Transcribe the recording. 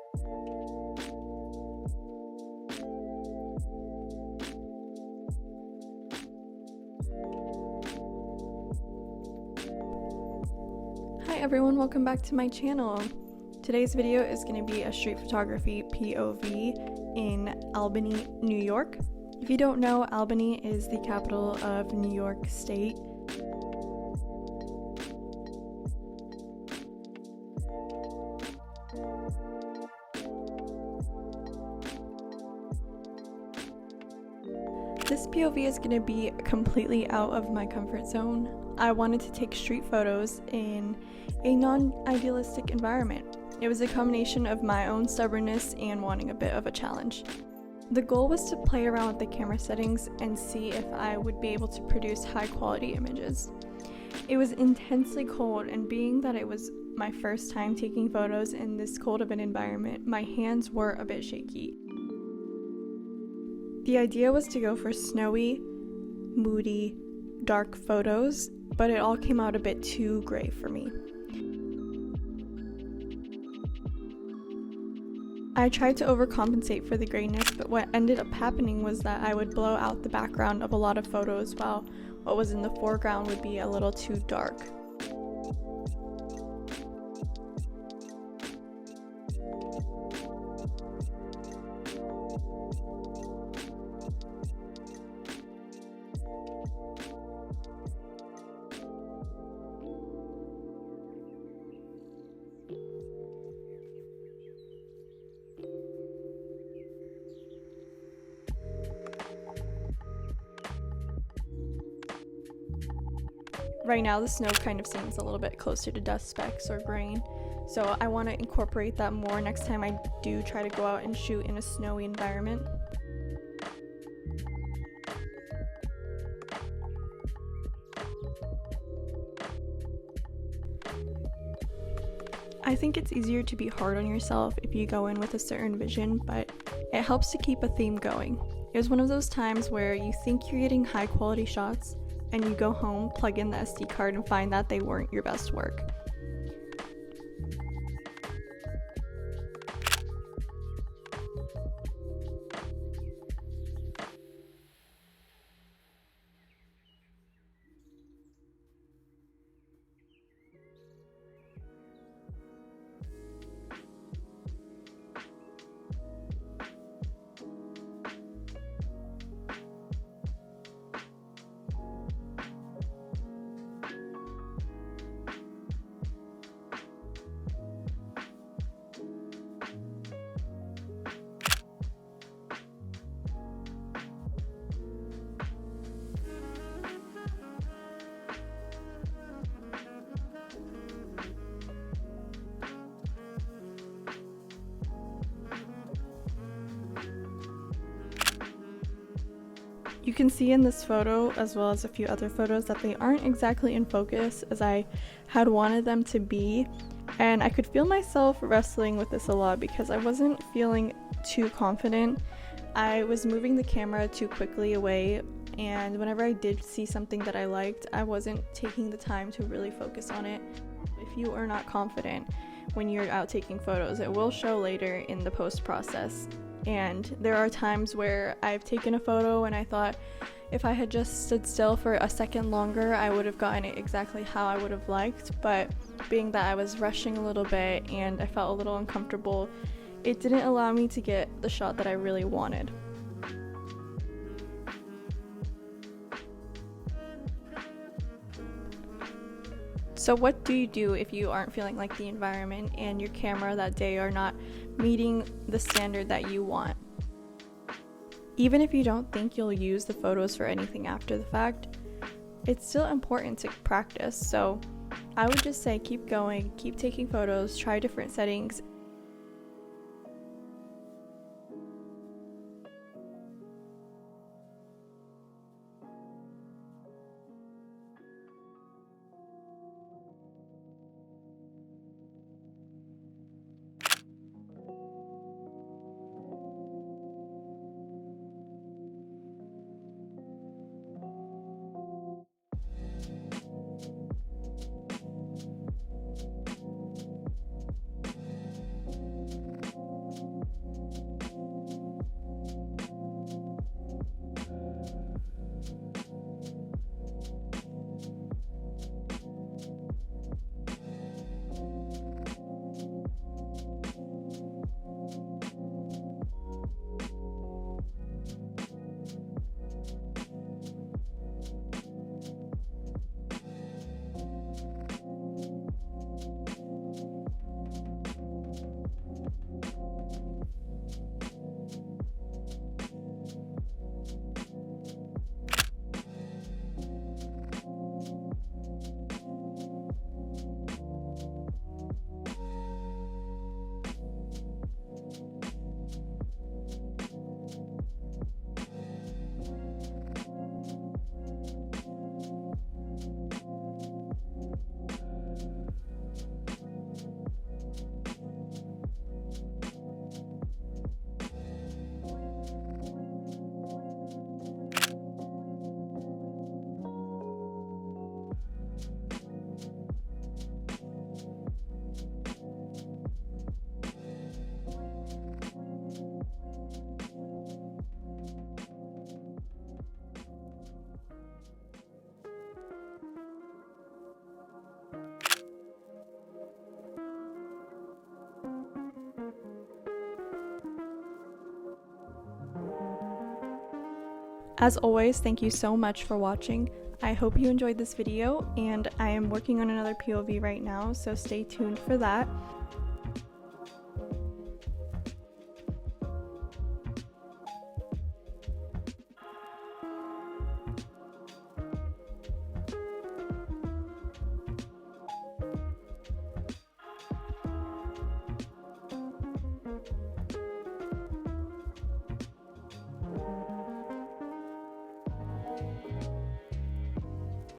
Hi everyone, welcome back to my channel. Today's video is going to be a street photography POV in Albany, New York. If you don't know, Albany is the capital of New York State. This POV is going to be completely out of my comfort zone. I wanted to take street photos in a non-idealistic environment. It was a combination of my own stubbornness and wanting a bit of a challenge. The goal was to play around with the camera settings and see if I would be able to produce high quality images. It was intensely cold, and being that it was my first time taking photos in this cold of an environment, my hands were a bit shaky. The idea was to go for snowy, moody, dark photos, but it all came out a bit too gray for me. I tried to overcompensate for the grayness, but what ended up happening was that I would blow out the background of a lot of photos while what was in the foreground would be a little too dark. Right now the snow kind of seems a little bit closer to dust specks or grain, so I want to incorporate that more next time I do try to go out and shoot in a snowy environment. I think it's easier to be hard on yourself if you go in with a certain vision, but it helps to keep a theme going. It was one of those times where you think you're getting high quality shots, and you go home, plug in the SD card, and find that they weren't your best work. You can see in this photo, as well as a few other photos, that they aren't exactly in focus as I had wanted them to be, and I could feel myself wrestling with this a lot because I wasn't feeling too confident. I was moving the camera too quickly away, and whenever I did see something that I liked, I wasn't taking the time to really focus on it. If you are not confident when you're out taking photos, it will show later in the post process. And there are times where I've taken a photo and I thought if I had just stood still for a second longer, I would have gotten it exactly how I would have liked, but being that I was rushing a little bit and I felt a little uncomfortable, it didn't allow me to get the shot that I really wanted. So what do you do if you aren't feeling like the environment and your camera that day are not meeting the standard that you want? Even if you don't think you'll use the photos for anything after the fact, it's still important to practice. So I would just say keep going, keep taking photos, try different settings. As always, thank you so much for watching. I hope you enjoyed this video, and I am working on another POV right now, so stay tuned for that.